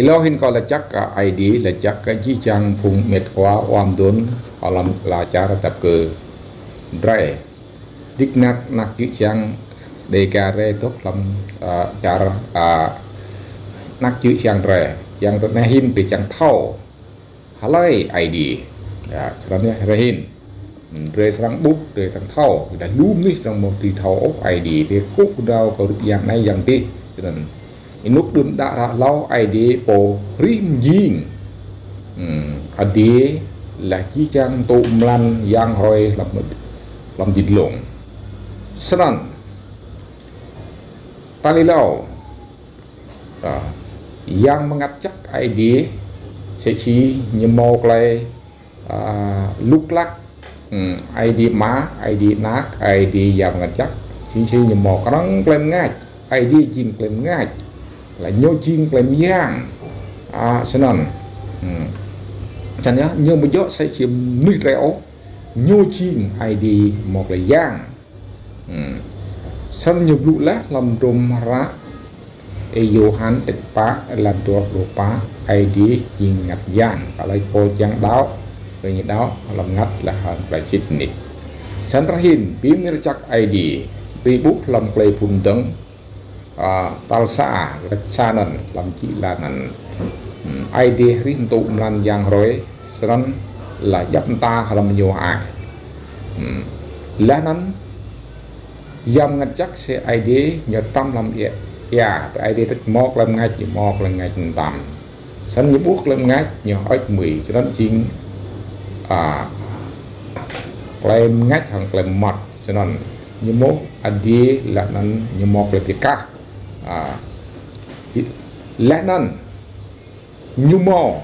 Ilohin ko lacak ka ID lacak ka jijang pung metwa wamdun alam lacar tap ke drai diknak nak jijang dekare tok lam cara nak jijang drai yang rehin pejang thau halai ID ya sebenarnya rehin drai serang buk drai serang thau dah lum ni serang mau di thau of ID dia kuk dau ko yang này yang ti cho nên inuk đun đã lau ID po rim jing adi là chi chang tụ mlan yang hoi làm dịch lộn sẵn tali lau yang mengacak ID sẽ chỉ như một lại lúc lắc ID má ID nát ID yang mengacak chỉ như một cái nắng lên ngay ID jing lên ngay là nhô chiên làm giang cho nên cho nên nhô một chỗ sẽ chỉ nuôi réo nhô chiên ID một là giang sân nhiều vụ lá làm trùm ra Johan Etpa làmตัวlupa ID chiên ngặt giang ở đây cô giang đáo rồi như đó làm ngắt là hơn là chít nít sân ra hình phím như chắc ID Facebook làm play phun tấn talsa chanan làm chỉ là nền ID riêng tụ lan giang rồi sẵn là giúp ta làm nhiều ai là nắn dòng ngặt chắc sẽ ID nhờ tâm làm ya ID thích mọc làm ngay chỉ mọc là ngay chừng tầm sẵn như bút làm ngay nhờ ếch 10 cho nên chính claim ngay thằng claim mặt cho nên như mốt ID là nắn như mọc là tiết cá lẽ nên nhu mô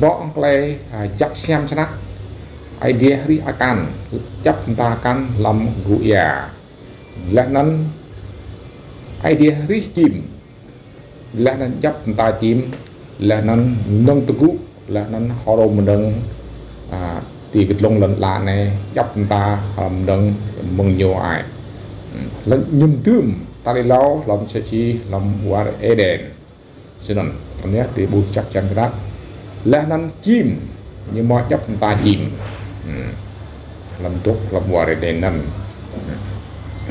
bọn play chắc xem chắc idea ri akan chấp ta akan làm ruya lẽ nên idea ri chim lẽ nên chấp ta chim lẽ nên nâng tự cú lẽ nên họ đồ mình đừng thì cái lông lần lạ này chấp ta làm đừng mừng nhiều ai lần nhầm tương tali lau làm sẽ chỉ làm war eden cho nên anh nhé thì buộc chắc chắn cái đó là năng chim như mọi chấp ta chim làm tốt làm war eden năng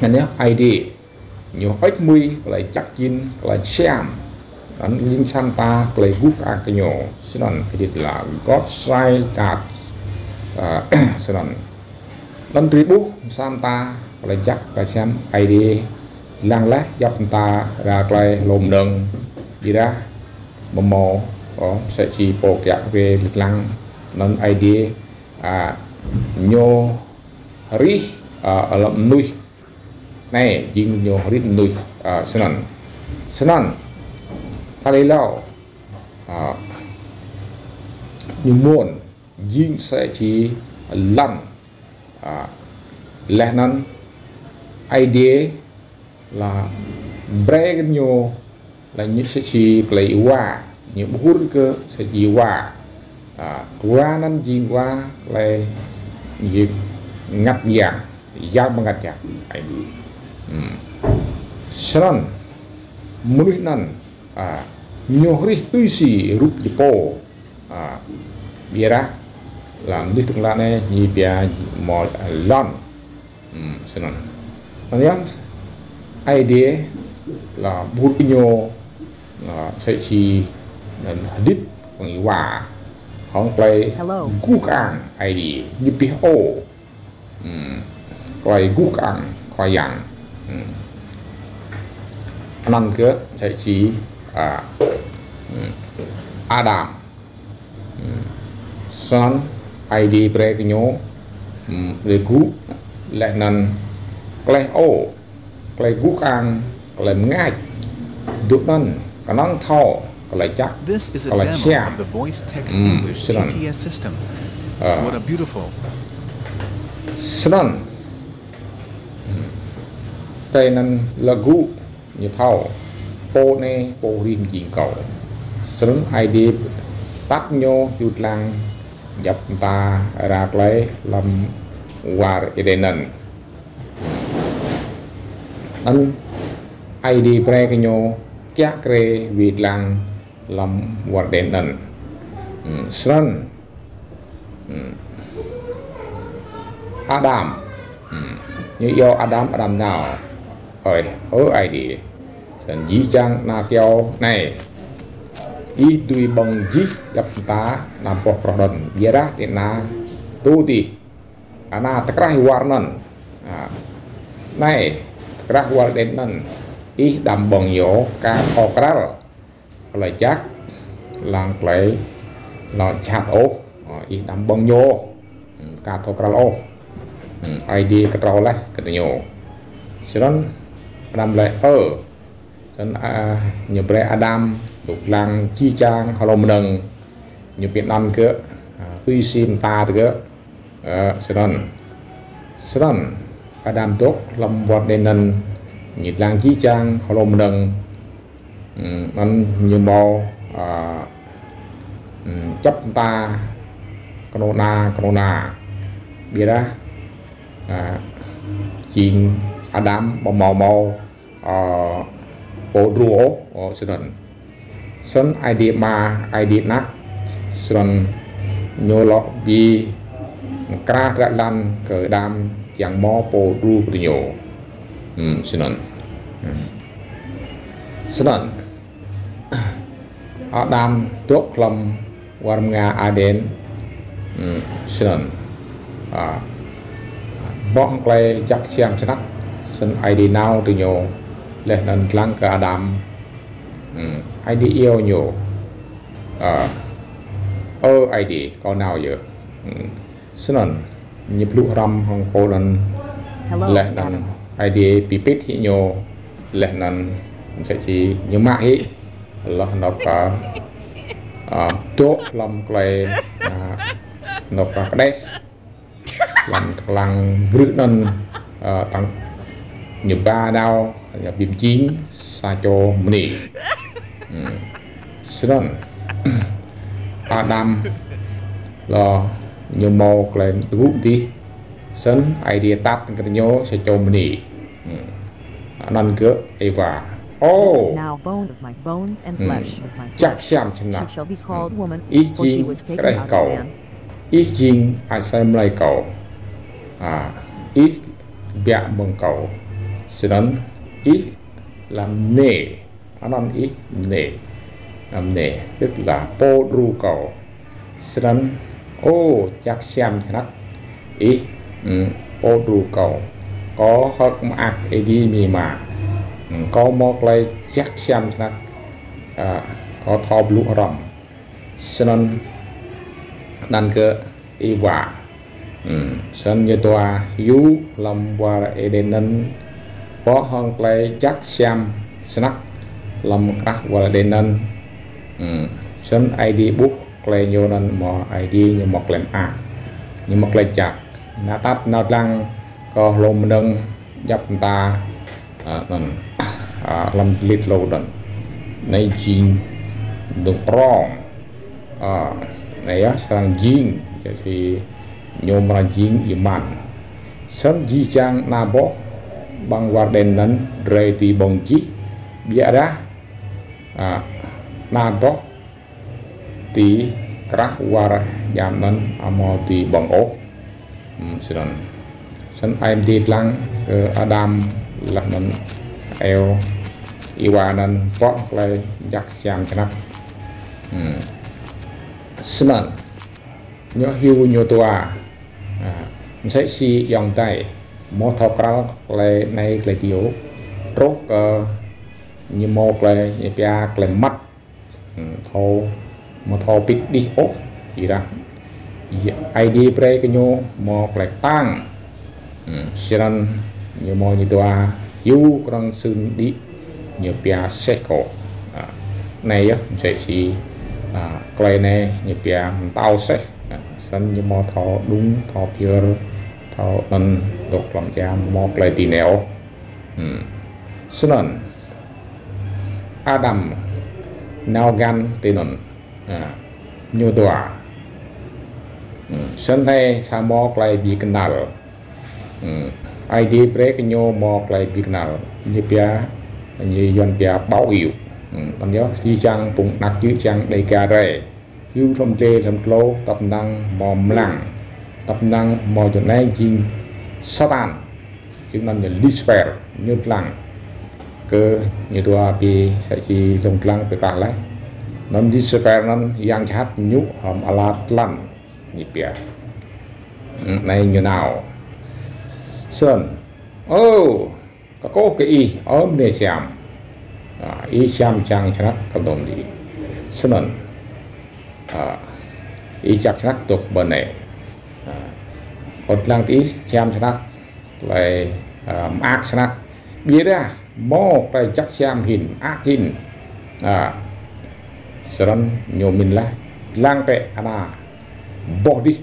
anh nhé ID nhiều ếch mui lại chắc chín lại xem anh liên san ta lại bút ăn cái nhỏ cho nên cái là God side card cho nên lần tri bút Santa lại chắc phải xem ID lăng lát giúp ta ra clay lồm đừng đi ra mồ sẽ chỉ bộ kẹt về lịch lăng nên ID nhô rí ở lầm nuôi này riêng nhô rí nuôi sân ta lấy lâu như muốn riêng sẽ chỉ lăn lẽ nên ID là break nhiều là như sẽ chỉ play qua những bút cơ sẽ chỉ qua qua nên chỉ qua là gì ngắt dạng giang bằng ngắt chặt ID sẵn mũi năn nhiều hरी tươi xì rụp đi po bia ra làm đi tung lan này như bia mò lon sẵn anh em idea là bút nhô sẽ chỉ đít bằng quả không play guk ang ID như PO play guk ang khoa dạng năng cơ sẽ chỉ Adam son ID break nhô để guk lại năng play O play guk ang play ngay được nên cái năng thao cái chắc This is a demo of the voice text English TTS system. What a beautiful. Sẵn đây nên là gu như thao po này po riêng gì cầu sẵn ID tắt nhô dụt lăng dập ta ra lấy làm war edenen anh ID break nhô các kre việt lăng làm hoạt đến nần sân Adam như yêu Adam nào ở ai đi dan dĩ chang na keo này ý tùy bằng dĩ gặp ta nam bọcrodon biara tina tu ti ana takrah warnan này takrah warden nan ý đam bằng yo ca okral lại chắc lang lại nó chặt ô ý đam bằng yo ca okral ô ID cái trâu lại cái nhiều cho nên làm lại dan nhiều bre Adam lục lang chi chang halom nâng nhiều Việt Nam cơ quy sim ta cơ cho nên Adam tốt làm vật đền nâng nhiều lang chi chang halom nângมันnhiều màu chấp ta corona biết đó chuyện Adam màu bộ rùa sân ID mà ID nát sân nhô lọ vì cá ra lan cờ đam chẳng mò bộ rùa của nhô sân Adam tốt lòng warm nga Aden sân bong play chắc xem chắc sân ID nào từ nhô lên nền lăng cả Adam ID yêu nhiều ID có nào vậy sân nhập lũ ram hong Poland lên nền ID pipit hi nhiều lên nền sẽ chỉ những mã hi là nó cả tốt làm cái nó cả đấy làm lăng rưỡi nền tăng nhiều ba đau bìm chín sa cho mì sân Adam là nhiều màu lên gút đi sân idea tắt cái nhớ sa cho mì năn cỡ Eva chắc xem chừng nào ít chinh cái đây cầu ít chinh ai xem lại cầu ít bẹ bằng cầu sân ít làm nề anh ít nề làm nề tức là po ru cầu sân chắc xem thật ít po ru cầu có hoặc mặc gì mì mà có một lấy chắc xem thật có thọp lũ rầm sân năn cơ y quả sân như tòa yu làm qua Eden nân có hơn play chắc xem snack làm các và đến nân sân ID book play nhiều nân mò ID như một lần như một lần chặt nát tắt nát lăng có lồng nâng dập ta làm lít lâu đần này chín được rong này á sang jing thì nhiều mà jing im man sân ji chang na bo bang warden nan rei ti bong ji biara na bo ti krak war jam nan amo ti bong o sân im ti lang Adam là nan eo iwa nan po play jak jam chnak sân nhớ hiu nhớ tua sẽ si dòng tay một thao cao lại này lại thiếu rốt như một lại như bia lại mắt thao một thao bít đi ốp gì ra ID pre cái nhô một lại tăng sân như một như tua hiu con sưng đi như bia xe cổ này á sẽ si cái này như bia tao xe sân như một thao đúng thao pure thao nên độc làm cha một lại tì nẻo sân Adam nào gan tên nhiều tòa sân này sa một lại bị cái nào ID break nhiều một lại bị cái nào như bia như yon bia báo hiệu bằng nhớ khi chăng bụng nặc chữ chăng đầy cà rề hưu thông tê thầm lô tập năng mòm lặng tập năng mò cho nay chinh satan chứng năng là lisper như lặng cơ như tua bị sẽ chỉ lồng lăng bị cả lấy non lisper non yang chat nhũ hầm alat lăn như bia này như nào sơn có cái y ốm để xem y xem trang chắc cộng đồng đi sơn y chắc chắc tục bên này một lần tí xem chắc lại ác chắc biết ra mô cái chắc xem hình ác hình sơn nhiều mình là lang tệ ana bỏ đi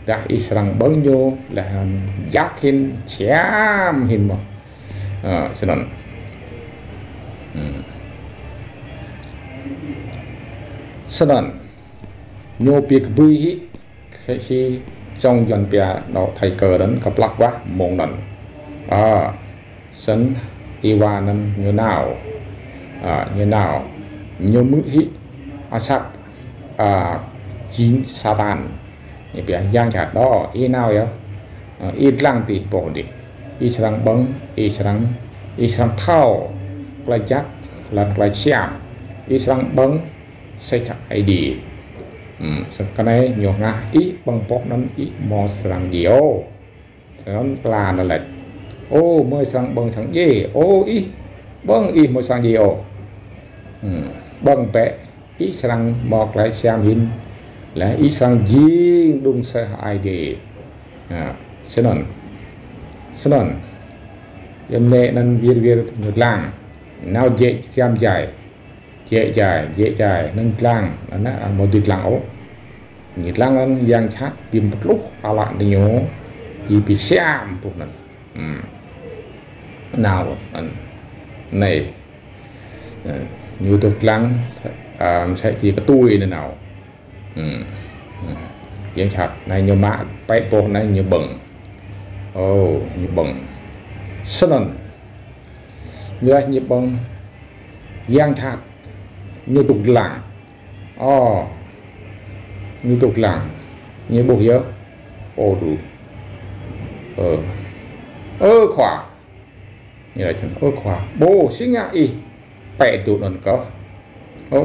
đã Israel bấn vô là giác hình chém hình mà cho nên cho nên nhiều việc vui khi trong dân bia nó thầy cờ đến gặp lạc quá mong lần sân Iwa nên như nào nhiều mũi hít asap chín Satan như vậy giang chặt đó y nào vậy ít lăng thì bỏ đi ít lăng bấn ít lăng thao lại chắc là lại xem ít lăng bấn sẽ chặt ai đi cái này nhiều nga ít bằng bọc nó ít mò lăng nhiều nó là lệch mới sang bấn thằng gì ít bấn ít mới sang gì bấn bé ít lăng mọc lại xem hình là ý sang gì đúng sai ai đi cho nên em nè nên việc một làng nào dễ chăm dài nên làng nó một việc làng ố nhiệt làng anh giang chát tìm một lúc lại đi nhớ gì bị xem buộc nào này nhiều tục làng sẽ chỉ có tôi này nào giang chặt này nhiều mã bay bộ này nhiều bẩn nhiều bẩn sơn người nhiều bẩn giang chặt nhiều tục làng nhiều tục làng nhiều bộ nhớ đủ khỏa như là chuyện khỏa bố sinh ngã y bẻ tụt lần có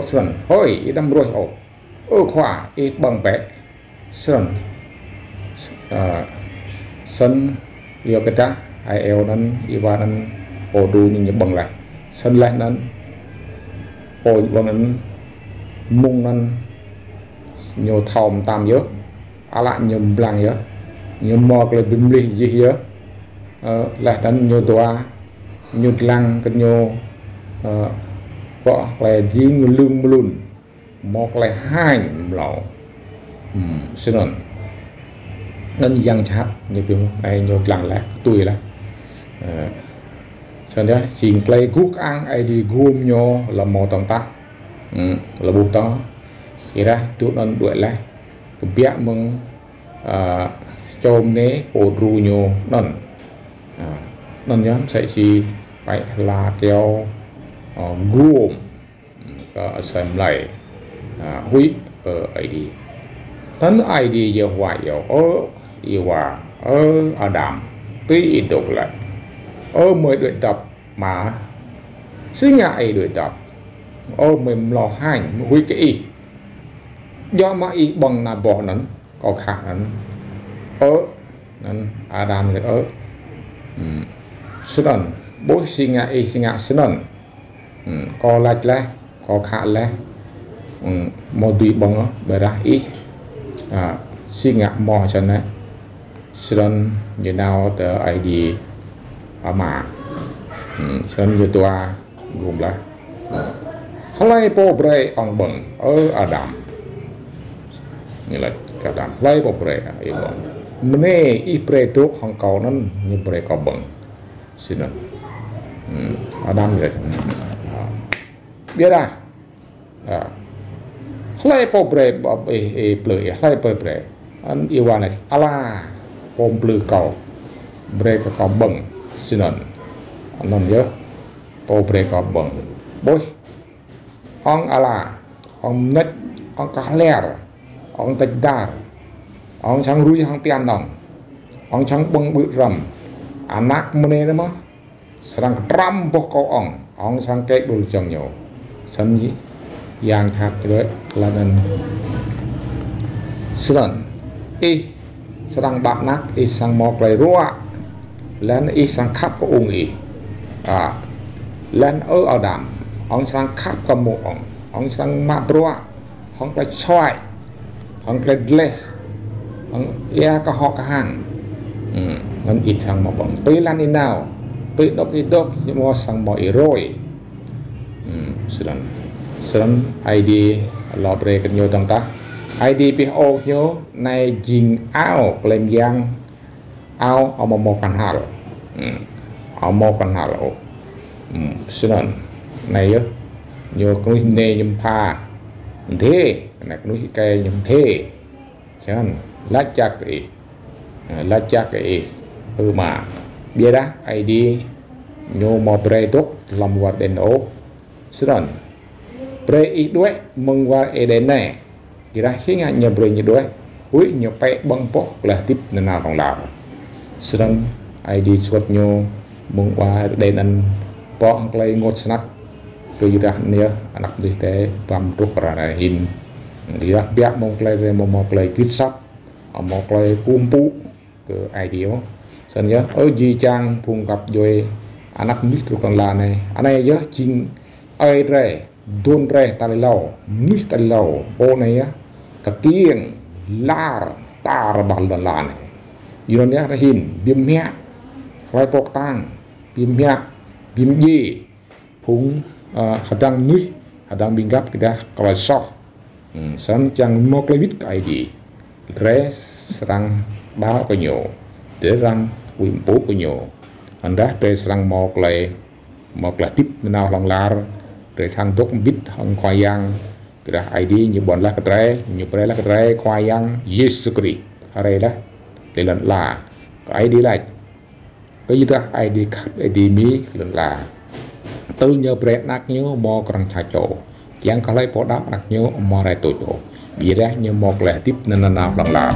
sơn thôi đâm rồi khỏa ít bằng vẽ sơn sân yêu cái ta ai eo nên iwa nên đủ những bằng lại sân lại nên bằng nên mung nên nhiều thòng tam nhớ lại nhiều blang nhớ nhiều mò cái bim li gì nhớ lại nên nhiều toa nhiều lăng cái nhiều có là gì nhiều lương luôn một lại hai lẩu xin lỗi nên giang chát như kiểu này nhiều lần là tuổi là cho nên chỉ lấy guốc ăn ai đi gom nhau là một tổng tác là buộc đó thì ra tụi nó đuổi lại cái biết mừng chôm nế ổ ru nhau nên nhóm sẽ chỉ phải là theo gom xem lại huy ấy đi thân ai đi giờ hoài giờ Iwa Adam tuy đục lại mới đuổi tập mà suy ngại đuổi tập mình lo hành huy cái do mà y bằng là bỏ nắn có khả năng Adam thì sơn bố suy ngại sơn có lạch lại có khả lại một tùy bằng đó bởi ra ý suy ngại mò chân này sơn như nào tờ ai đi mà sơn như tùa gồm lại lấy bộ bề ông bằng Adam như là cả đám lấy bộ bề mình này ít bề tốt hàng cầu nó như bề có bằng xin lỗi Adam vậy biết à lấy bộ bề bưởi lấy bộ bề anh yêu này ala ôm bưởi cầu bề có bằng xin lỗi anh nhớ bộ bề có bằng bôi ông ala ông nết ông cá lẹr ông tách đar ông sang rui hang tian nong ông sang bông bự rầm anak mene đó mà sang tram bốc câu ông sang cây bự chồng nhiều sân gì yang thắt đấy là nên sân sang bạc nát sang mọc lại rua lên sang khắp có ung lên ở đàm ông sang khắp có một ông sang mạ rua ông cái xoay ông cái lê ông có họ cả hàng ngân ít sang một bọn tới lan đi nào tới đốc nhưng mà sang mọi rồi sân ID lọ bề cần nhiều đồng ta ID PO nhớ này jing ao claim yang ao ở một căn hal ở một căn hal sân này nhớ cái này nhầm pha thế này cái cây nhầm thế chẳng lá chắc cái mà bia đó ID nhớ một bề tốt làm vật đền ố sân bề ít đuôi mong qua đền này kira khi ngài nhập bề như đuôi cuối nhập pe băng bọc là tiếp nên nào còn làm sân ID xuất nhô mong qua đền anh bọc lấy ngột snap tôi juga nia anak di te pam truk rana hin dia biak mong play kitsap mong play kumpu ke idea sân nhớ ở di trang phùng gặp rồi anak nít truk la này anh ấy nhớ chinh ai re don re tali lau nít tali lau ô này á cái tiếng lar tar bal dan la này iron nhớ hin bim mẹ khai bọc tang bim mẹ bim gì phùng hadang nui hadang binggap kita kalau sok san chang mok lebih kai di re serang bao ko nyo de rang wimpo ko nyo anda pe serang mok la tip menau long lar re sang dok bit hong khoyang kita ID như bon la katre như pre la katre khoyang Yesus Christ are la telan la ID lại cái gì đó ID khắp ID mi lần là tư nhớ bẹt nát nhớ mò còn chả chỗ chẳng có lấy bỏ đáp nát nhớ mò lại tụi chỗ bị ra như một lẻ tiếp nên là nào lần là